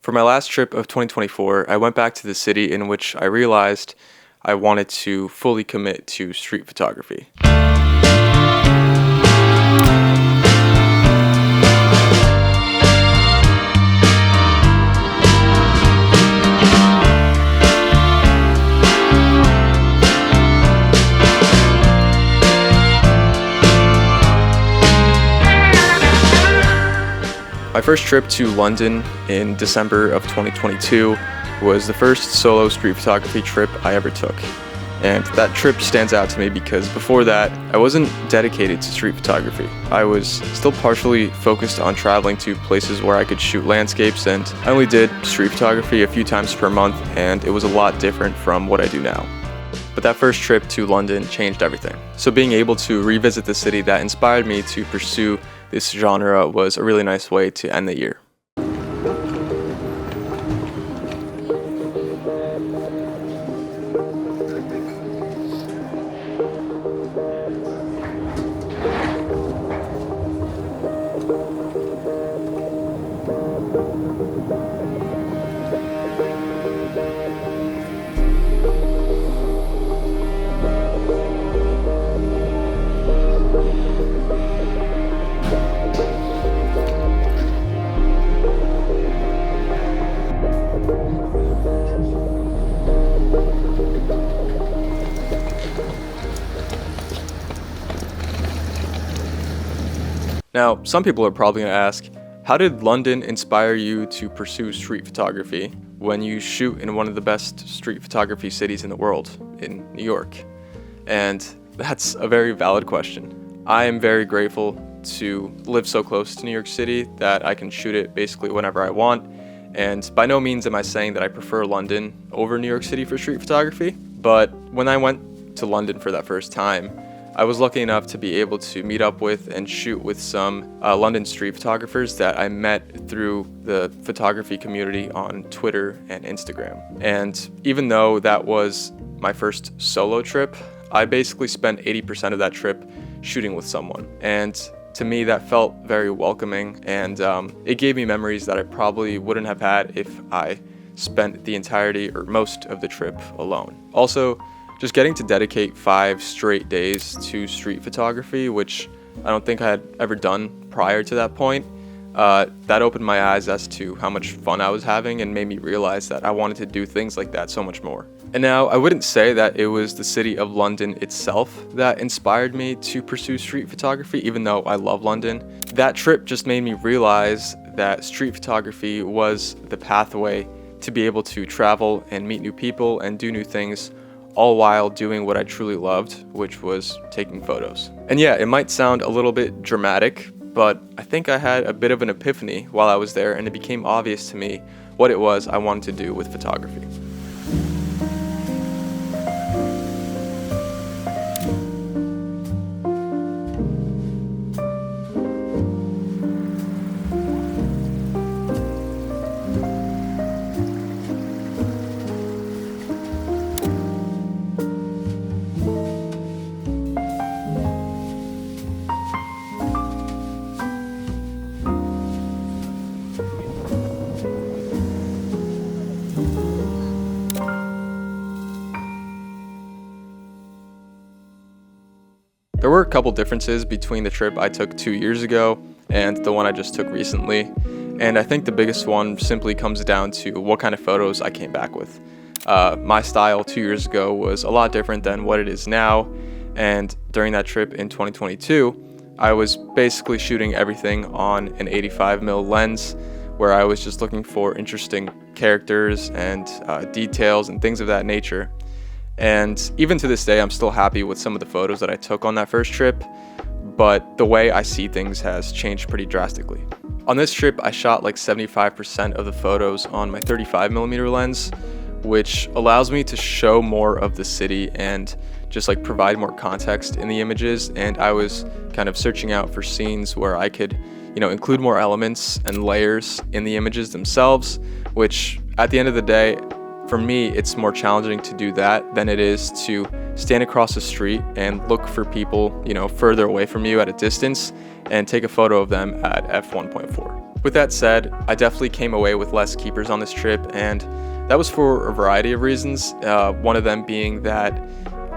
For my last trip of 2024, I went back to the city in which I realized I wanted to fully commit to street photography. My first trip to London in December of 2022 was the first solo street photography trip I ever took. And that trip stands out to me because before that, I wasn't dedicated to street photography. I was still partially focused on traveling to places where I could shoot landscapes, and I only did street photography a few times per month, and it was a lot different from what I do now. But that first trip to London changed everything. So being able to revisit the city that inspired me to pursue this genre was a really nice way to end the year. Now, some people are probably going to ask, how did London inspire you to pursue street photography when you shoot in one of the best street photography cities in the world, in New York? And that's a very valid question. I am very grateful to live so close to New York City that I can shoot it basically whenever I want. And by no means am I saying that I prefer London over New York City for street photography, but when I went to London for that first time, I was lucky enough to be able to meet up with and shoot with some London street photographers that I met through the photography community on Twitter and Instagram. And even though that was my first solo trip, I basically spent 80% of that trip shooting with someone. And to me, that felt very welcoming, and it gave me memories that I probably wouldn't have had if I spent the entirety or most of the trip alone. Also, just getting to dedicate 5 straight days to street photography, which I don't think I had ever done prior to that point, that opened my eyes as to how much fun I was having and made me realize that I wanted to do things like that so much more. And now, I wouldn't say that it was the city of London itself that inspired me to pursue street photography, even though I love London. That trip just made me realize that street photography was the pathway to be able to travel and meet new people and do new things, all while doing what I truly loved, which was taking photos. And yeah, it might sound a little bit dramatic, but I think I had a bit of an epiphany while I was there, and it became obvious to me what it was I wanted to do with photography. There were a couple differences between the trip I took 2 years ago and the one I just took recently, and I think the biggest one simply comes down to what kind of photos I came back with. My style 2 years ago was a lot different than what it is now, and during that trip in 2022, I was basically shooting everything on an 85mm lens, where I was just looking for interesting characters and details and things of that nature. And even to this day, I'm still happy with some of the photos that I took on that first trip, but the way I see things has changed pretty drastically. On this trip, I shot like 75% of the photos on my 35mm lens, which allows me to show more of the city and just like provide more context in the images. And I was kind of searching out for scenes where I could, include more elements and layers in the images themselves, which at the end of the day, for me, it's more challenging to do that than it is to stand across the street and look for people, further away from you at a distance and take a photo of them at f1.4. With that said, I definitely came away with less keepers on this trip, and that was for a variety of reasons. One of them being that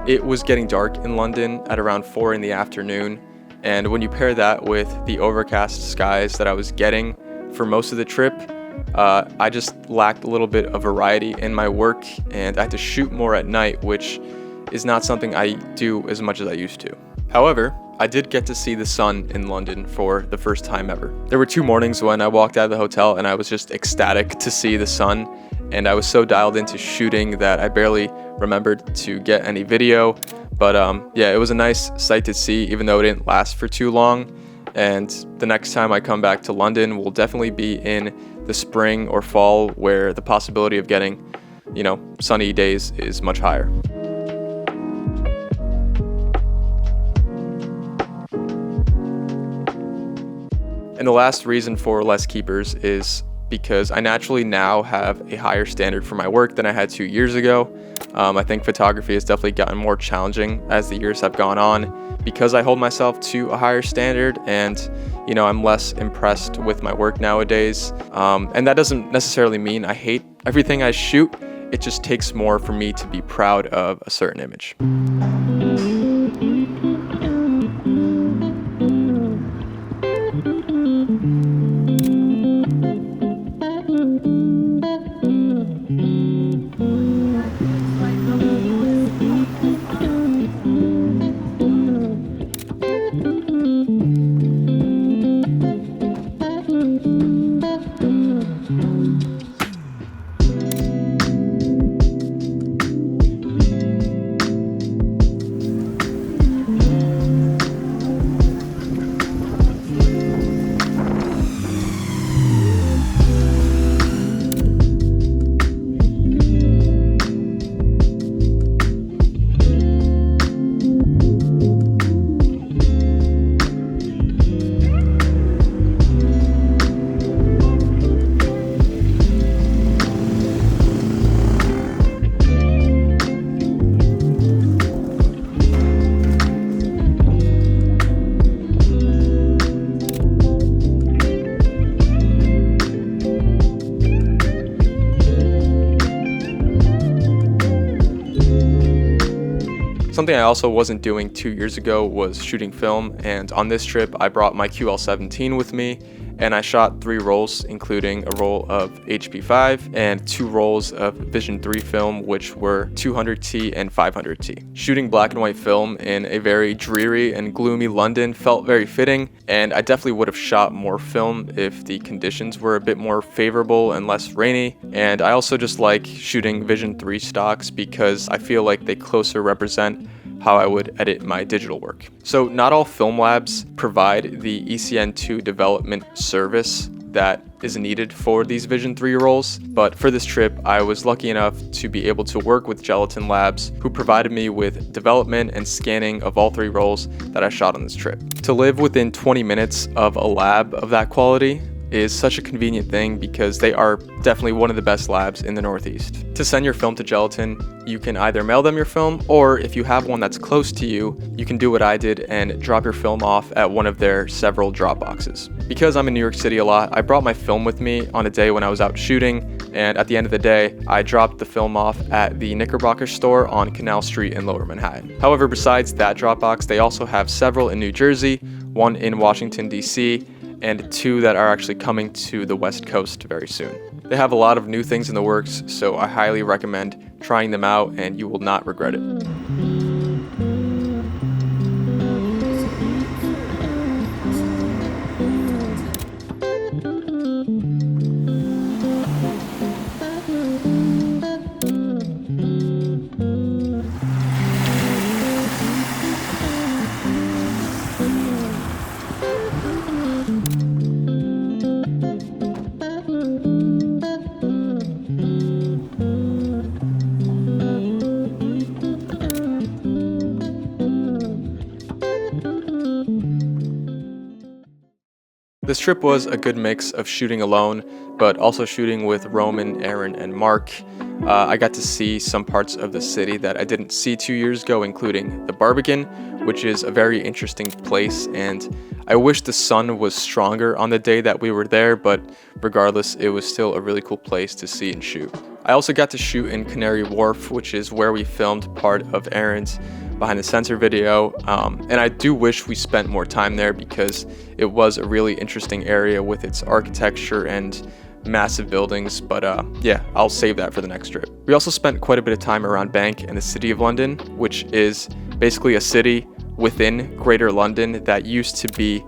it was getting dark in London at around 4 in the afternoon, and when you pair that with the overcast skies that I was getting for most of the trip, I just lacked a little bit of variety in my work, and I had to shoot more at night, which is not something I do as much as I used to. However, I did get to see the sun in London for the first time ever. There were 2 mornings when I walked out of the hotel and I was just ecstatic to see the sun, and I was so dialed into shooting that I barely remembered to get any video. But yeah, it was a nice sight to see, even though it didn't last for too long. And the next time I come back to London will definitely be in the spring or fall, where the possibility of getting, sunny days is much higher. And the last reason for less keepers is because I naturally now have a higher standard for my work than I had 2 years ago. I think photography has definitely gotten more challenging as the years have gone on because I hold myself to a higher standard, and I'm less impressed with my work nowadays. And that doesn't necessarily mean I hate everything I shoot. It just takes more for me to be proud of a certain image. Something I also wasn't doing 2 years ago was shooting film, and on this trip I brought my QL17 with me, and I shot 3 rolls, including a roll of HP5 and 2 rolls of Vision 3 film, which were 200T and 500T. Shooting black and white film in a very dreary and gloomy London felt very fitting, and I definitely would have shot more film if the conditions were a bit more favorable and less rainy. And I also just like shooting Vision 3 stocks because I feel like they closer represent how I would edit my digital work. So not all film labs provide the ECN2 development service that is needed for these Vision 3 rolls, but for this trip I was lucky enough to be able to work with Gelatin Labs, who provided me with development and scanning of all 3 rolls that I shot on this trip. To live within 20 minutes of a lab of that quality is such a convenient thing because they are definitely one of the best labs in the Northeast. To send your film to Gelatin, you can either mail them your film, or if you have one that's close to you, you can do what I did and drop your film off at one of their several drop boxes. Because I'm in New York City a lot, I brought my film with me on a day when I was out shooting, and at the end of the day, I dropped the film off at the Knickerbocker store on Canal Street in Lower Manhattan. However, besides that drop box, they also have several in New Jersey, one in Washington, D.C., and 2 that are actually coming to the West Coast very soon. They have a lot of new things in the works, so I highly recommend trying them out and you will not regret it. This trip was a good mix of shooting alone, but also shooting with Roman, Eren, and Mark. I got to see some parts of the city that I didn't see 2 years ago, including the Barbican, which is a very interesting place, and I wish the sun was stronger on the day that we were there, but regardless, it was still a really cool place to see and shoot. I also got to shoot in Canary Wharf, which is where we filmed part of Eren's behind the sensor video, and I do wish we spent more time there because it was a really interesting area with its architecture and massive buildings, but yeah, I'll save that for the next trip. We also spent quite a bit of time around Bank and the City of London, which is basically a city within Greater London that used to be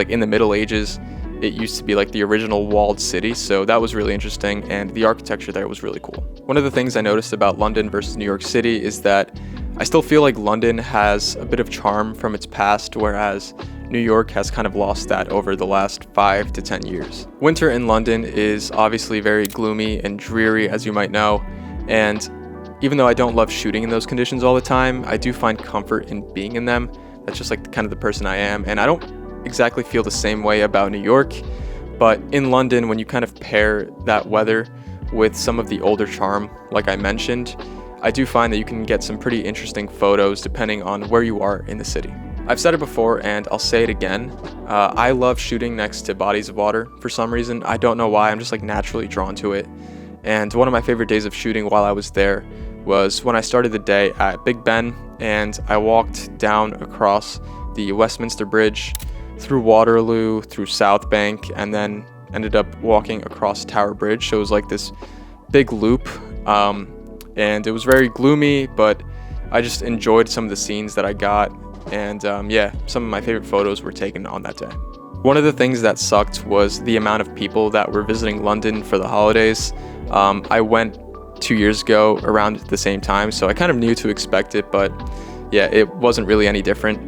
in the Middle Ages. It used to be like the original walled city, so that was really interesting, and the architecture there was really cool. One of the things I noticed about London versus New York City is that I still feel like London has a bit of charm from its past, whereas New York has kind of lost that over the last 5 to 10 years. Winter in London is obviously very gloomy and dreary, as you might know, and even though I don't love shooting in those conditions all the time, I do find comfort in being in them. That's just like kind of the person I am, and I don't exactly feel the same way about New York, but in London, when you kind of pair that weather with some of the older charm, like I mentioned, I do find that you can get some pretty interesting photos depending on where you are in the city. I've said it before and I'll say it again. I love shooting next to bodies of water for some reason. I don't know why, I'm just like naturally drawn to it. And one of my favorite days of shooting while I was there was when I started the day at Big Ben and I walked down across the Westminster Bridge, through Waterloo, through South Bank, and then ended up walking across Tower Bridge. So it was like this big loop. And it was very gloomy, but I just enjoyed some of the scenes that I got, and yeah, some of my favorite photos were taken on that day. One of the things that sucked was the amount of people that were visiting London for the holidays. I went 2 years ago around the same time, so I kind of knew to expect it, but yeah, it wasn't really any different.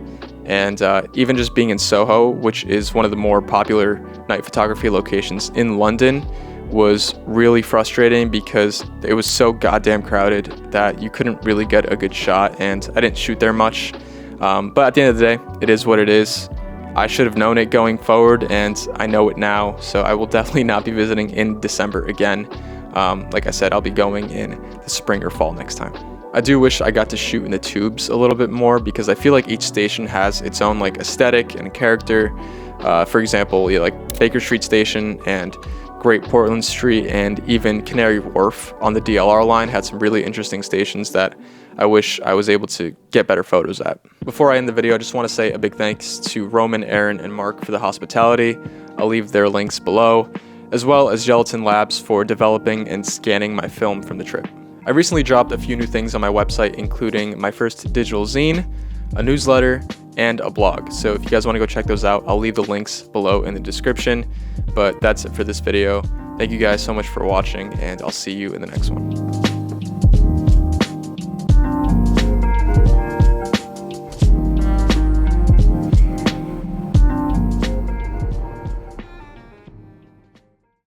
And even just being in Soho, which is one of the more popular night photography locations in London, was really frustrating because it was so goddamn crowded that you couldn't really get a good shot, and I didn't shoot there much. But at the end of the day, it is what it is. I should have known it going forward, and I know it now, so I will definitely not be visiting in December again. Like I said, I'll be going in the spring or fall next time. I do wish I got to shoot in the tubes a little bit more because I feel like each station has its own like aesthetic and character. For example, like Baker Street Station and Great Portland Street and even Canary Wharf on the DLR line had some really interesting stations that I wish I was able to get better photos at. Before I end the video, I just want to say a big thanks to Roman, Eren, and Mark for the hospitality. I'll leave their links below, as well as Gelatin Labs for developing and scanning my film from the trip. I recently dropped a few new things on my website, including my first digital zine, a newsletter, and a blog. So if you guys want to go check those out, I'll leave the links below in the description. But that's it for this video. Thank you guys so much for watching, and I'll see you in the next one.